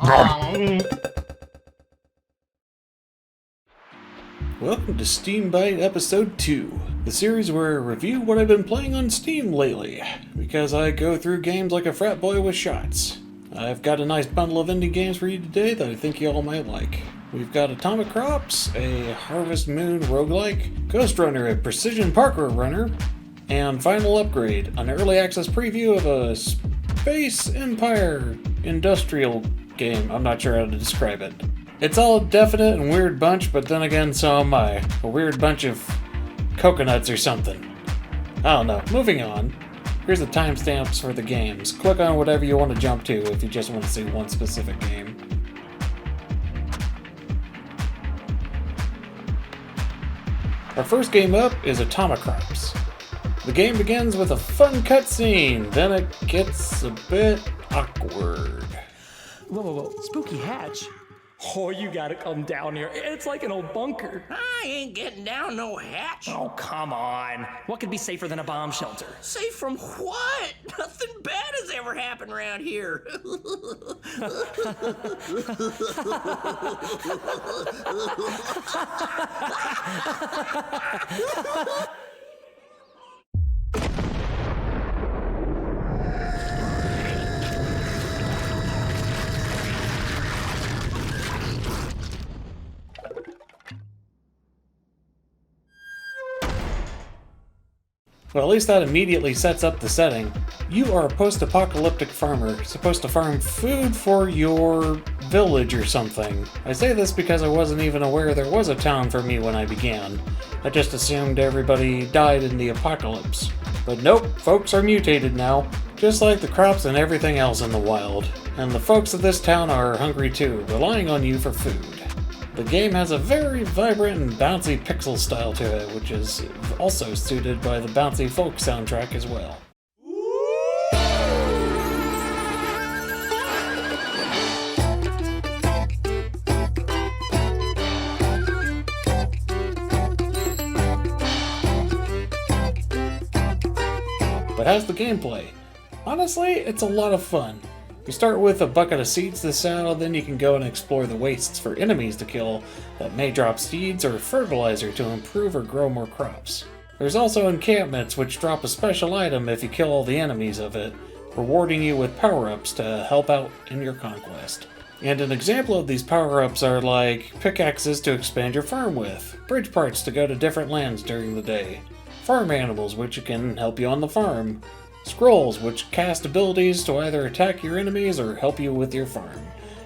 Welcome to Steambyte Episode 2, the series where I review what I've been playing on Steam lately, because I go through games like a frat boy with shots. I've got a nice bundle of indie games for you today that I think you all might like. We've got Atomicrops, a Harvest Moon roguelike, Ghostrunner, a precision parkour runner, and Final Upgrade, an early access preview of a Space Empire industrial game. I'm not sure how to describe it. It's all a definite and weird bunch, but then again, so am I. A weird bunch of coconuts or something. I don't know. Moving on. Here's the timestamps for the games. Click on whatever you want to jump to if you just want to see one specific game. Our first game up is Atomicrops. The game begins with a fun cutscene, then it gets a bit awkward. Whoa, spooky hatch? Oh, you gotta come down here. It's like an old bunker. I ain't getting down no hatch. Oh, come on. What could be safer than a bomb shelter? Safe from what? Nothing bad has ever happened around here. Well, at least that immediately sets up the setting. You are a post-apocalyptic farmer, supposed to farm food for your village or something. I say this because I wasn't even aware there was a town for me when I began. I just assumed everybody died in the apocalypse. But nope, folks are mutated now, just like the crops and everything else in the wild. And the folks of this town are hungry too, relying on you for food. The game has a very vibrant and bouncy pixel style to it, which is also suited by the bouncy folk soundtrack as well. But how's the gameplay? Honestly, it's a lot of fun. You start with a bucket of seeds to sell, then you can go and explore the wastes for enemies to kill that may drop seeds or fertilizer to improve or grow more crops. There's also encampments which drop a special item if you kill all the enemies of it, rewarding you with power-ups to help out in your conquest. And an example of these power-ups are like pickaxes to expand your farm with, bridge parts to go to different lands during the day, farm animals which can help you on the farm, scrolls, which cast abilities to either attack your enemies or help you with your farm,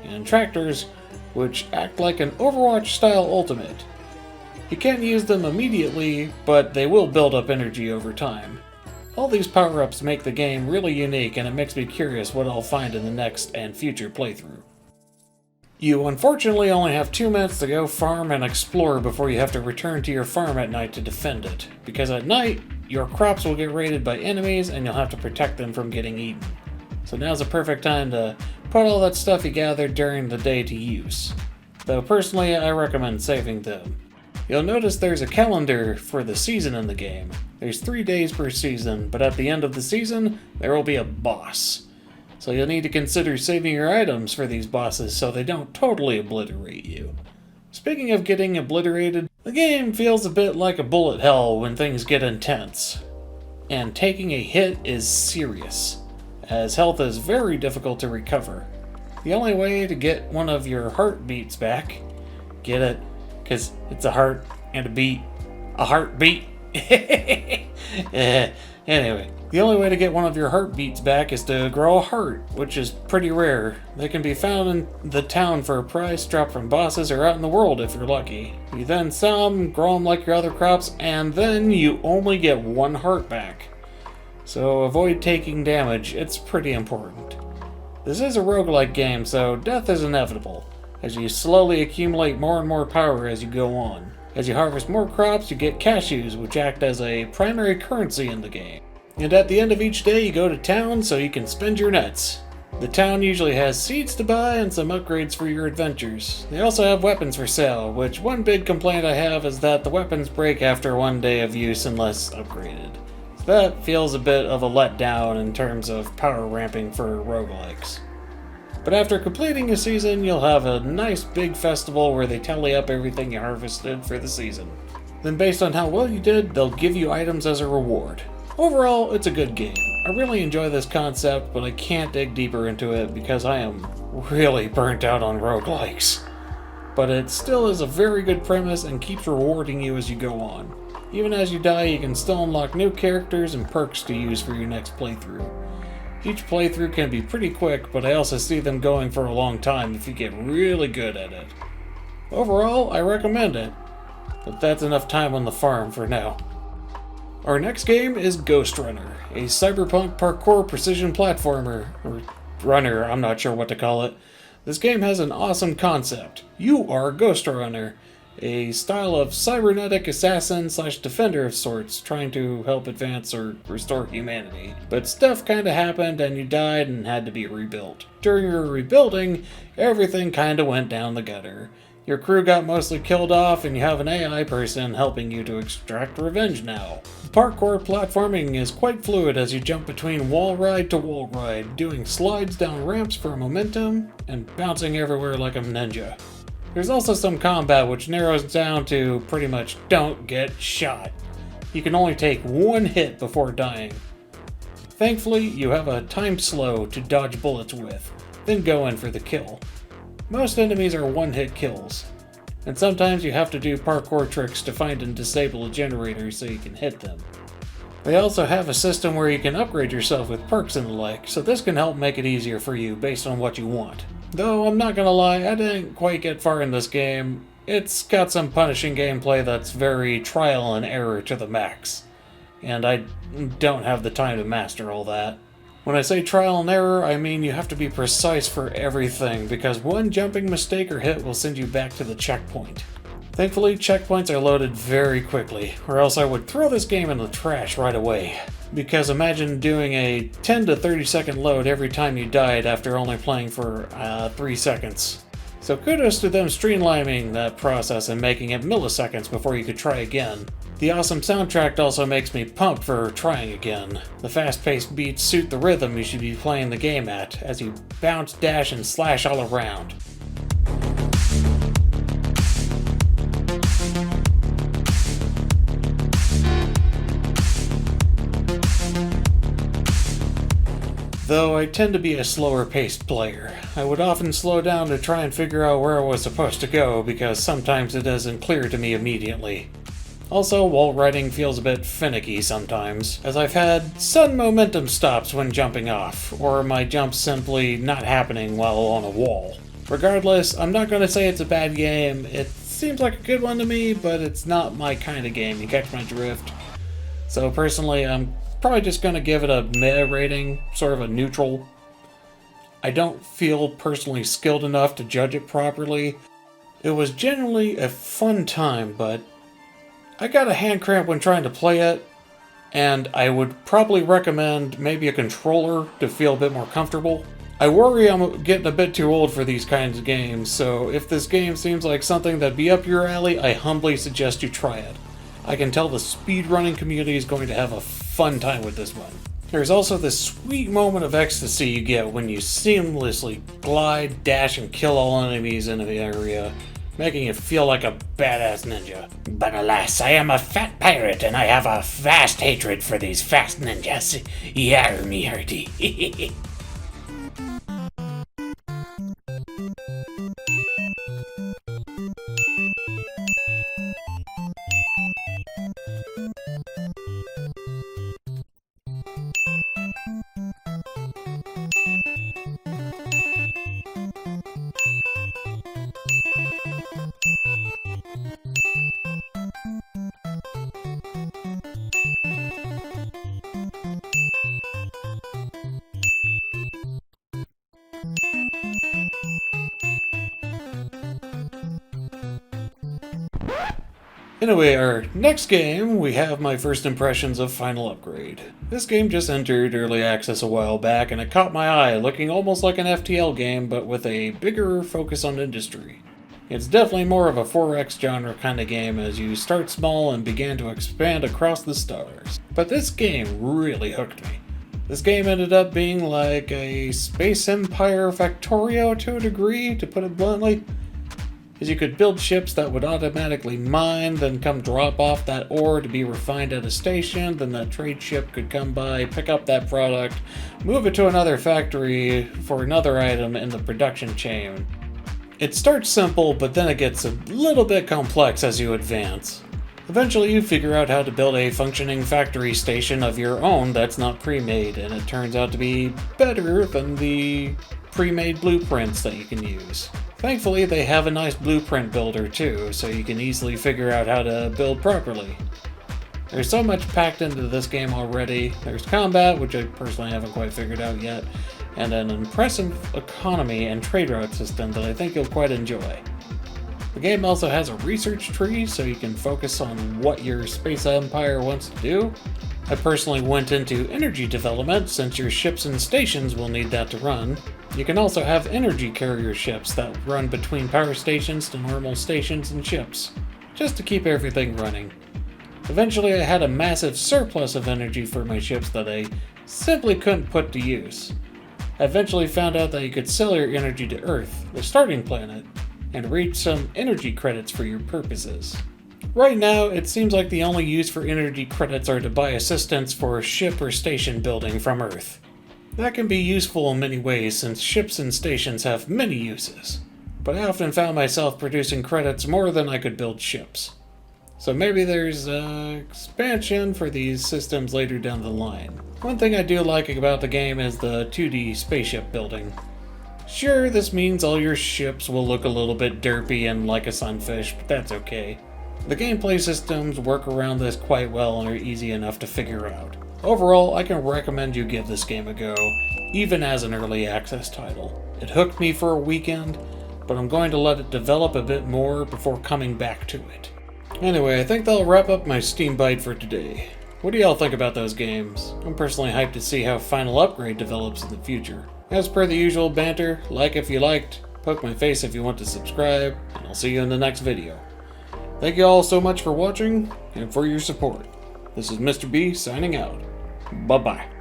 and tractors, which act like an Overwatch-style ultimate. You can't use them immediately, but they will build up energy over time. All these power-ups make the game really unique, and it makes me curious what I'll find in the next and future playthrough. You unfortunately only have 2 minutes to go farm and explore before you have to return to your farm at night to defend it, because at night, your crops will get raided by enemies and you'll have to protect them from getting eaten. So now's the perfect time to put all that stuff you gathered during the day to use. Though personally, I recommend saving them. You'll notice there's a calendar for the season in the game. There's 3 days per season, but at the end of the season, there will be a boss. So you'll need to consider saving your items for these bosses so they don't totally obliterate you. Speaking of getting obliterated, the game feels a bit like a bullet hell when things get intense. And taking a hit is serious, as health is very difficult to recover. The only way to get one of your heartbeats back, get it? Because it's a heart and a beat. A heartbeat. Anyway, the only way to get one of your heartbeats back is to grow a heart, which is pretty rare. They can be found in the town for a price, dropped from bosses, or out in the world if you're lucky. You then sell them, grow them like your other crops, and then you only get 1 heart back. So avoid taking damage, it's pretty important. This is a roguelike game, so death is inevitable, as you slowly accumulate more and more power as you go on. As you harvest more crops, you get cashews, which act as a primary currency in the game. And at the end of each day, you go to town so you can spend your nuts. The town usually has seeds to buy and some upgrades for your adventures. They also have weapons for sale, which one big complaint I have is that the weapons break after 1 day of use unless upgraded. So that feels a bit of a letdown in terms of power ramping for roguelikes. But after completing a season, you'll have a nice big festival where they tally up everything you harvested for the season. Then based on how well you did, they'll give you items as a reward. Overall, it's a good game. I really enjoy this concept, but I can't dig deeper into it because I am really burnt out on roguelikes. But it still is a very good premise and keeps rewarding you as you go on. Even as you die, you can still unlock new characters and perks to use for your next playthrough. Each playthrough can be pretty quick, but I also see them going for a long time if you get really good at it. Overall, I recommend it, but that's enough time on the farm for now. Our next game is Ghostrunner, a cyberpunk parkour precision platformer, or runner, I'm not sure what to call it. This game has an awesome concept. You are Ghostrunner, a style of cybernetic assassin / defender of sorts, trying to help advance or restore humanity. But stuff kinda happened and you died and had to be rebuilt. During your rebuilding, everything kinda went down the gutter. Your crew got mostly killed off and you have an AI person helping you to extract revenge now. Parkour platforming is quite fluid as you jump between wall ride to wall ride, doing slides down ramps for momentum and bouncing everywhere like a ninja. There's also some combat which narrows down to pretty much don't get shot. You can only take one hit before dying. Thankfully, you have a time slow to dodge bullets with, then go in for the kill. Most enemies are one-hit kills, and sometimes you have to do parkour tricks to find and disable a generator so you can hit them. They also have a system where you can upgrade yourself with perks and the like, so this can help make it easier for you based on what you want. Though I'm not gonna lie, I didn't quite get far in this game. It's got some punishing gameplay that's very trial and error to the max, and I don't have the time to master all that. When I say trial and error, I mean you have to be precise for everything, because one jumping mistake or hit will send you back to the checkpoint. Thankfully, checkpoints are loaded very quickly, or else I would throw this game in the trash right away. Because imagine doing a 10 to 30 second load every time you died after only playing for 3 seconds. So kudos to them streamlining that process and making it milliseconds before you could try again. The awesome soundtrack also makes me pumped for trying again. The fast-paced beats suit the rhythm you should be playing the game at, as you bounce, dash, and slash all around. Though I tend to be a slower-paced player. I would often slow down to try and figure out where I was supposed to go, because sometimes it isn't clear to me immediately. Also, wall riding feels a bit finicky sometimes, as I've had sudden momentum stops when jumping off, or my jumps simply not happening while on a wall. Regardless, I'm not going to say it's a bad game. It seems like a good one to me, but it's not my kind of game, you catch my drift. So personally, I'm probably just going to give it a meh rating, sort of a neutral. I don't feel personally skilled enough to judge it properly. It was generally a fun time, but I got a hand cramp when trying to play it, and I would probably recommend maybe a controller to feel a bit more comfortable. I worry I'm getting a bit too old for these kinds of games, so if this game seems like something that'd be up your alley, I humbly suggest you try it. I can tell the speedrunning community is going to have a fun time with this one. There's also this sweet moment of ecstasy you get when you seamlessly glide, dash, and kill all enemies in the area, making it feel like a badass ninja. But alas, I am a fat pirate and I have a vast hatred for these fast ninjas. Yar me hearty. Anyway, our next game, we have my first impressions of Final Upgrade. This game just entered early access a while back, and it caught my eye, looking almost like an FTL game, but with a bigger focus on industry. It's definitely more of a 4X genre kind of game as you start small and begin to expand across the stars. But this game really hooked me. The This game ended up being like a Space Empire Factorio to a degree, to put it bluntly. Because you could build ships that would automatically mine, then come drop off that ore to be refined at a station, then that trade ship could come by, pick up that product, move it to another factory for another item in the production chain. It starts simple, but then it gets a little bit complex as you advance. Eventually you figure out how to build a functioning factory station of your own that's not pre-made, and it turns out to be better than the pre-made blueprints that you can use. Thankfully they have a nice blueprint builder too, so you can easily figure out how to build properly. There's so much packed into this game already. There's combat, which I personally haven't quite figured out yet, and an impressive economy and trade route system that I think you'll quite enjoy. The game also has a research tree, so you can focus on what your space empire wants to do. I personally went into energy development, since your ships and stations will need that to run. You can also have energy carrier ships that run between power stations to normal stations and ships, just to keep everything running. Eventually I had a massive surplus of energy for my ships that I simply couldn't put to use. I eventually found out that you could sell your energy to Earth, the starting planet, and reach some energy credits for your purposes. Right now, it seems like the only use for energy credits are to buy assistance for ship or station building from Earth. That can be useful in many ways since ships and stations have many uses, but I often found myself producing credits more than I could build ships. So maybe there's expansion for these systems later down the line. One thing I do like about the game is the 2D spaceship building. Sure, this means all your ships will look a little bit derpy and like a sunfish, but that's okay. The gameplay systems work around this quite well and are easy enough to figure out. Overall, I can recommend you give this game a go, even as an early access title. It hooked me for a weekend, but I'm going to let it develop a bit more before coming back to it. Anyway, I think that'll wrap up my Steambyte for today. What do y'all think about those games? I'm personally hyped to see how Final Upgrade develops in the future. As per the usual banter, like if you liked, poke my face if you want to subscribe, and I'll see you in the next video. Thank you all so much for watching, and for your support. This is Mr. B signing out. Bye-bye.